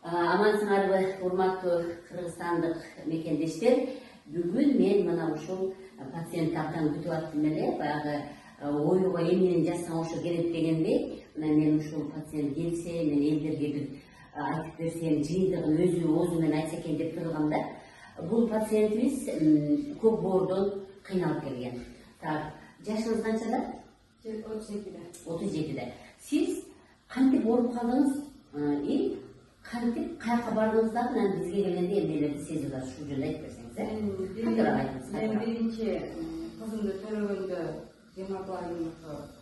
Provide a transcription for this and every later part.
Амансыңарбы, урматтуу кыргызстандык мекендештер. Бүгүн мен мына ушул пациент абдан күтүп аттым эле. Баягы оюга эмнени жазсаң ошо келет дегендей. Мына мен ушул пациент келсе, мен элдерге бир айтып берсем, жыйынтыгын өзү оозу менен айтса экен деп тургам да. Бул пациентибиз көк боордон кыйналып келген. Так, жашыңыз канчада? 32'de. 32'de. Siz kantip ооруп калдыңыз? Kantip kayakka bardığınızda bizge gelende emnelerdi seziyorlar. Şu cümle etmerseniz. Ben birinci kızımda törөгөндө гемоглобин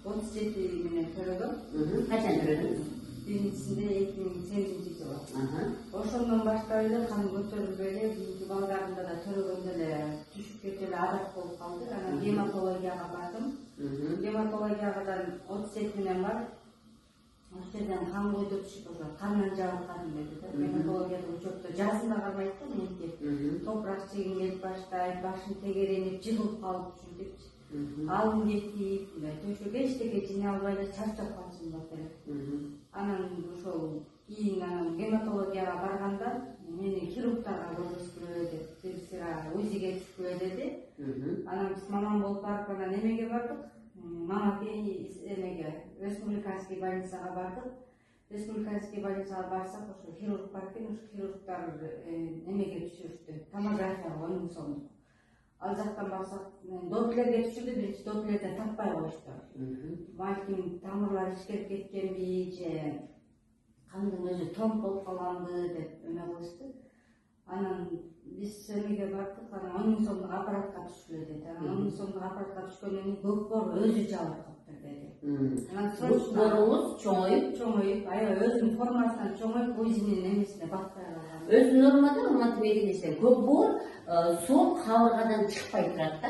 37 менен төрөгөм. Kaçan törödünüz? Birincisinde 2008 жылы. Ошондон баштап эле кан көтөрүлбөй эле кийинки балдарымда да төрөгөндө эле түшүп кетип эле адат болуп калды. Анан гематологияга бардым. Гематологиядан 37 менен барып, ошол жерден кан койду түшүп ошо кандан жабыркадым деди да. Гематологияда учетто жазын да кармайт да меники. Топурак жегим келип баштайт, башым тегеренип, жыгылып калып ушинтипчи. Алым кетип, төшөгө эчтеке жине албай эле чарчап калчумун деп эле. Анан ошол кийин гематологияга барганда мени хирургтарга көргөзгүлө деп, бир сыра УЗИге түшкүлө деди. Анан биз мамам болуп барып анан эмеге бардык. Эмеге республиканский больницага бардык. Республиканский больницага барсак ошо хирург бар экен, ошо хирургтар эмеге түшүрүштү, томографияга 10 000 сомдук. Ал жактан барсак доплерге түшүрдү, биринчи доплерден таппай коюшту. Балким тамырлар ишкерип кеткенби же кандын өзү томп болуп калганбы деп эме кылышты. Анан биз эмеге бардык, анан 10 000 сомдук аппаратка түшкүлө деди. Анан 10 000 сомдук аппаратка түшкөндөн кийин көк боор өзү жабыркаптыр деди. Көк бооруңуз чоңоюп, аябай өзүнүн формасынан чоңоюп, өзүнүн эмесине батпай калган. Өзү нормада урматтуу мекендештер, көк боор сол кабыргадан чыкпай турат да.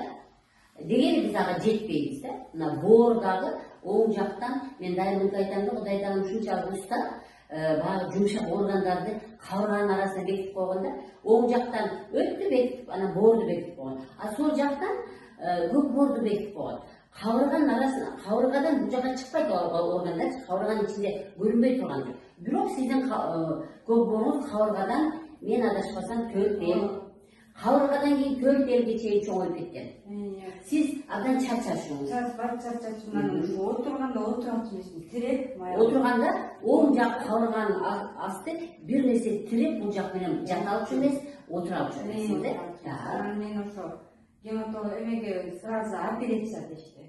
Дегени биз ага жетпейбиз да. Мына боор дагы оң жактан, мен дайым айтам да, Кудай дагы ушунчалык уста, баягы жумшак органдарды кабырганын арасына бекитип койгонда, оң жактан өттү бекитип, анан боорду бекитип койгон. А сол жактан көк боорду бекитип койгон. Кабырганын арасына, кабыргадан бул жака чыкпайт органдар, кабырганын ичинде көрүнбөй турган жок. Бирок сиздин көк бооруңуз кабыргадан, мен адашпасам 4 эл, кабыргадан кийин 4 элге чейин чоңоюп кеткен. Siz adan çarçaşıyorsunuz. Çarçaşından oturganda oturantı mesmi tirep. Oturganda oğun jak kavurganın astı bir nesi tirep bu jak benim jatalıp çömez, oturup çömez. Men oşo gematologa emege sразу операция deşti.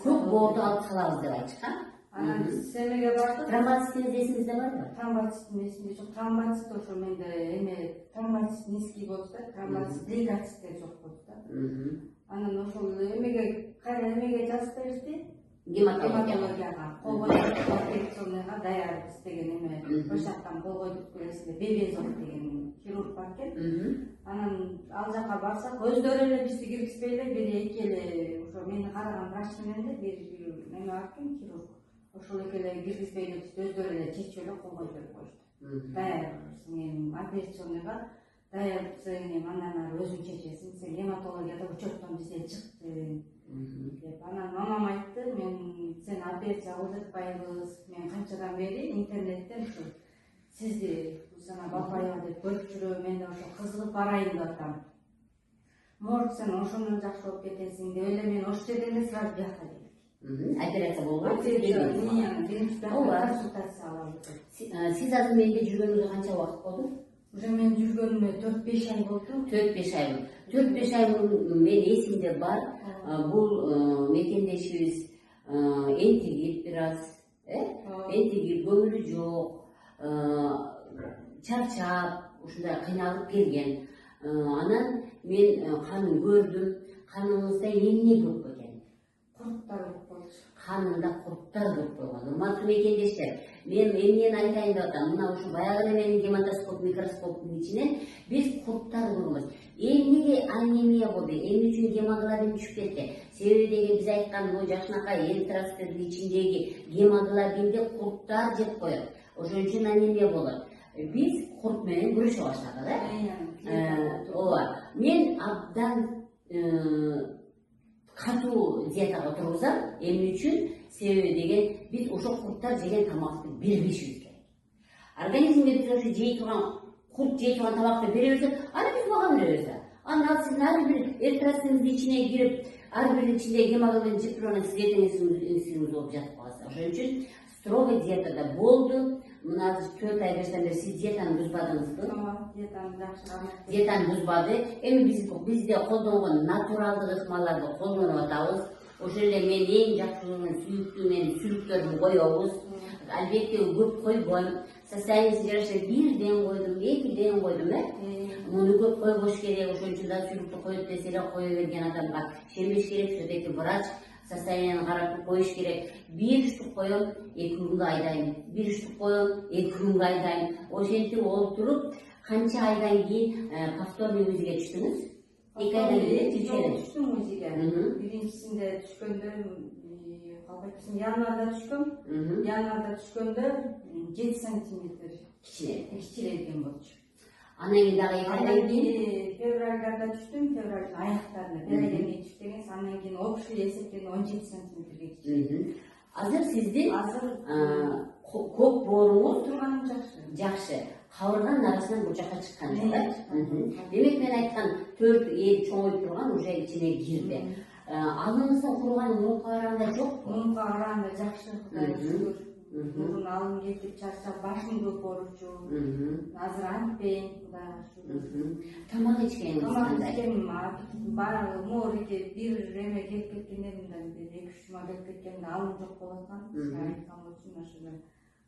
Köp boordu alıp kalabız деп айтышкан. Анан биз эмеге бардык. Тромбоцитиңиз эсиңизде барбы? Тромбоциттин эсимде жок. Тромбоцит ошо менде эме тромбоцит низкий болду да, тромбоцит двигатель жок болду да. Анан ошол эмеге кайра эмеге жазып беришти. Гематологияга кол койдук, операционныйга даяр биз деген эме ошол жактан кол койдук келесинде Бебезов деген хирург бар экен. Анан ал жака барсак өздөрү эле бизди киргизбей эле бир эки эле ошо мени караган врач менен эле бир эме бар экен хирург. Ошол эки эле киргизбей эле бизди өздөрү эле чечип эле кол койдуп коюшту. Даяр сен операционныйга даяр сен андан ары өзүң чечесиң, сен гематологияда учеттон бизде чыкты деп. Анан мамам айтты, мен сен операция кылдыртпайбыз, мен канчадан бери интернеттен ушу сизди Усана Бапаева деп көрүп жүрөм, мен да ошо кызыгып барайын деп атам. Может сен ошондон жакшы болуп кетесиң деп эле мен ошол жерден эле сразу бияка келдим. Операция болгон. Консультация алабыз. Siz azı menде жүргөнүңүзгө канча убакыт болду? Уже мен жүргөнүмө 4-5 ай болду. 4-5 ай. 4-5 ай мен эсимде бар. Бул мекендешибиз энтигип бир аз, энтигип көңүлү жок, чарчап, ушундай кыйналып келген. Анан мен канын көрдүм. Каныңызда эмне көп экен? Курттар көп болду. Канында курттар көп болгон. Урматтуу мекендештер, мен эмнени айтайын деп атам, мына ушу баягы эле менин гематоскоп, микроскоптун ичинен биз курттар көрөбүз. Эмнеге анемия болду? Эмне үчүн гемоглобин түшүп кетти? Себеби деген биз айткан бул жакшынакай эритроциттердин ичиндеги гемоглобинди курттар жеп коет. Ошон үчүн анемия болот. Биз курт менен күрөшө баштадык, ооба. Мен абдан катуу диетага тургузам. Эмне үчүн? Себеби деген биз ошо курттар жеген тамакты бербешибиз керек. Организмге биз ошо жей турган курт жей турган табакты бере берсек, аны биз бага беребиз да. Анан ал сиздин ар бир эритроцитиңиздин ичине кирип, ар биринин ичинде гемоглобин жип туруп, сиз инсулин болуп жатып каласыз. Ошон үчүн строго диетада болду. Мына 4 ай 5 бери сиз диетаны бузбадыңызбы? Диетаны жакшы. Диетаны бузбады. Эми бизде колдонгон натуралдык ыкмаларды колдонуп атабыз. Ошол эле мен эң жакшы көргөн сүйүктүү менин сүлүктөрүмдү коебуз. Албетте көп койбойм. Состояниеси жараша 1 ден койдум, 2 ден койдум, муну көп койбош керек. Ошон үчүн да сүлүктү коет десе эле кое берген адамга шембеш керек, все-таки врач состоянияны карап коюш керек. 1 штук коем, 2 күнгө айдайм. 1 штук коем, 2 күнгө айдайм. Ошентип олтуруп, канча айдан кийин повторный УЗИге түштүңүз? 2 айдан кийин түштүм УЗИге. Биринчисинде түшкөндө январда түшкөм. Январда түшкөндө 7 сантиметр кичирейген болчу. Анан кийин дагы 2 айдан кийин февралда түштүм, февралдын аяктарында. Бир айдан кийин түштүм, андан кийин общий эсептен 17 сантиметрге чыкты. Азыр сиздин көк бооруңуз турганым жакшы. Жакшы. Кабырганын арасынан бул жака чыккан жок. Демек мен айткан 4 эл чоңоюп турган уже ичине кирди. Алыңыздын курганы мунга караганда жокпу? Мунга караганда жакшы, Кудайга шүгүр. Мурун алым кетип чарчап башым көп ооручу. Азыр антпейм, Кудайга шүгүр. Тамак ичкениңиз кандай? Тамак ичкеним баягы моореге бир эме келип кеткендеримден бери 2-3 жума келип кеткенде алым жок болуп аткан. Айткан болчумун ошондо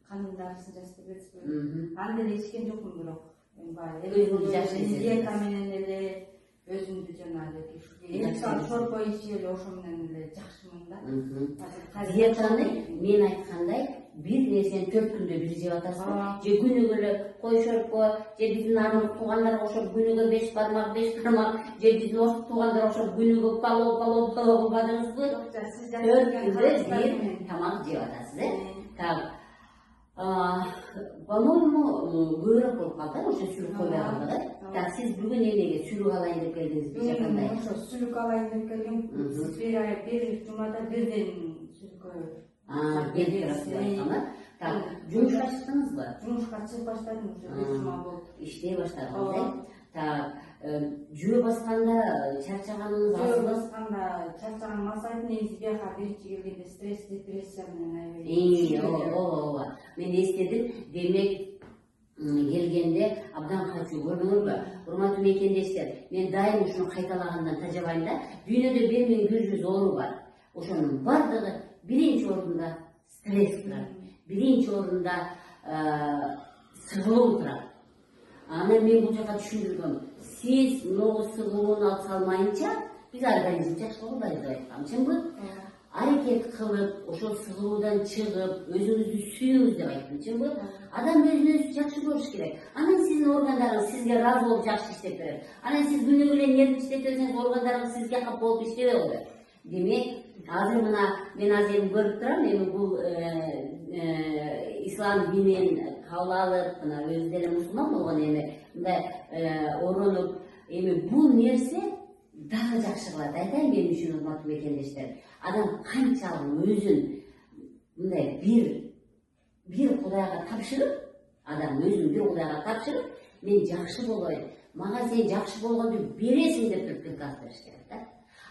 канын дарысын жазып берсем. Анда эле ичкен жокмун бирок. Өзүңүз жакшы эсептейсиз. Диета менен эле өзүмдү жанагы шорпо ичип эле ошо менен эле жакшымын да. Диетаны мен айткандай бир нерсени 4 күндө бир жеп атасызбы? Же күнүгө эле кой шорпо, же биздин армык туугандарга окшоп күнүгө 5 бармак, же биздин орус туугандар окшоп күнүгө палоо кылбадыңызбы? 4 күндө бир тамак жеп атасыз, Так. По-моему, көбүрөөк болуп калды, ошо сүлүк койбой калды. Так, сиз бүгүн эмеге сүлүк алайын деп келдиңизби? Кандай? Ошо сүлүк алайын деп келдим. Сиз бир жумада бирден сүлүккө келип турасыз айтканда. Так, жумушка чыктыңызбы? Жумушка чыгып баштадым, уже 1 жума болду. Иштей баштадыңыз, Так, жөө басканда чарчаганыңыз азбы? Жөө басканда чарчаганым азайып, негизи бияка биринчи келгенде стресс, депрессия менен аябай. Ооба. Мен эстедим, демек келгенде абдан качуу көрдүңүзбү? Урматтуу мекендештер, мен дайым ушуну кайталагандан тажабайм да. Дүйнөдө 1100 оору бар. Ошонун бардыгы биринчи орунда стресс турат. Биринчи орунда сыгылуу турат. Анан мен бул жака түшүндүргөм. Сиз могу сыгылууну алып салмайынча, биз организм жакшы болбойт деп айткам. Чынбы? Аракет кылып, ошол сыгылуудан чыгып, өзүңүздү сүйүңүз деп айттым. Чынбы? Адам өзүн жакшы көрүш керек. Анан сиздин органдарыңыз сизге разы болуп жакшы иштеп берет. Анан сиз күнүгө эле нерв иштетсеңиз, органдарыңыз сизге кап болуп иштебей коет. Демек, азыр мына мен азыр эми көрүп турам, эми бул ислам динин кабыл алып, мына өзү деле мусулман болгон эми мындай оронуп, эми бул нерсе дагы жакшы кылат. Айтайын мен үчүн, урматтуу мекендештер. Адам канчалык өзүн мындай бир Кудайга тапшырып, адам өзүн бир Кудайга тапшырып, мен жакшы болоюн, мага сен жакшы болгонду бересиң деп туруп приказ бериш керек да.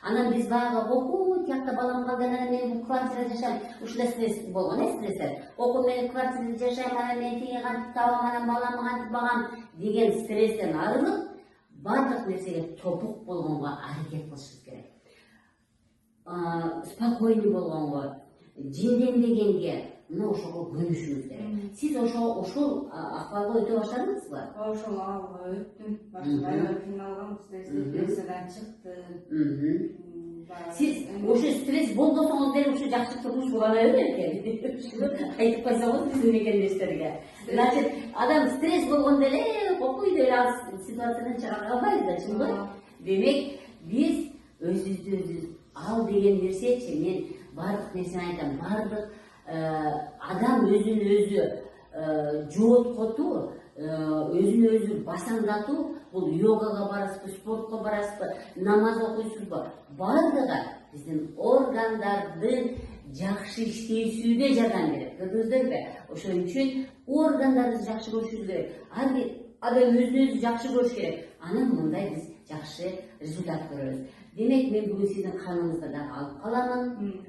Анан биз баягы окуу, тиякта балам калды, анан мен бул квартирада жашайм. Ушундай стресс болгон, стресстер. Окуу, мен квартирада жашайм, анан мен тиги кантип табам, анан баламды кантип багам деген стресстен арылып, бардык нерсеге топук болгонго аракет кылышыбыз керек. Спокойный болгонго, жинденбегенге, мына ошого көнүшүбүз керек. Сиз ошол акыбалга өтө баштадыңызбы? Ошол акыбалга өттүм. Башында аябай кыйналгам, депрессиядан чыкты. Сиз ошо стресс болбосоңуз деле ушу жакшы турмуш улана берет экен. Айтып койсоңуз биздин мекендештерге. Значит, адам стресс болгондо эле окуйт эле ал ситуациядан чыга албайт да, чынбы? Демек, биз өзүбүздү ал деген нерсечи, мен бардык нерсени айтам, бардык адам өзүн өзү жооткотуу, өзүн өзү басаңдатуу, бул йогага барасызбы, спортко барасызбы, намаз окуйсузбу, бардыгы биздин органдардын жакшы иштешүүгө жардам берет. Көрдүңүздөрбү? Ошон үчүн органдарыбызды жакшы көрүшүбүз керек. Ар бир адам өзүн жакшы көрүш керек. Анан мындай биз жакшы результат көрөбүз. Демек мен бүгүн сиздин каныңызды да алып каламын.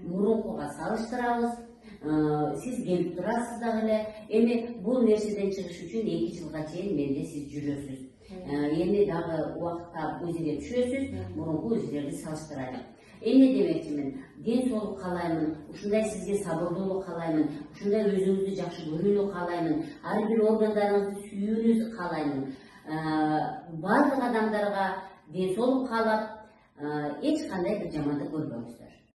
Мурункуга салыштырабыз. Сиз келип турасыз дагы эле. Эми бул нерседен чыгыш үчүн 2 жылга чейин менде сиз жүрөсүз. Эми дагы убакытта өзүңө түшөсүз, мурунку өзүңөрдү салыштырайлы. Эмне демекчимин? Ден соолук каалаймын, ушундай сизге сабырдуулук каалаймын, ушундай өзүңүздү жакшы көрүүнү каалаймын, ар бир органдарыңызды сүйүүнү каалаймын. Бардык адамдарга ден соолук каалап, эч кандай бир жамандык көрбөңүздөр.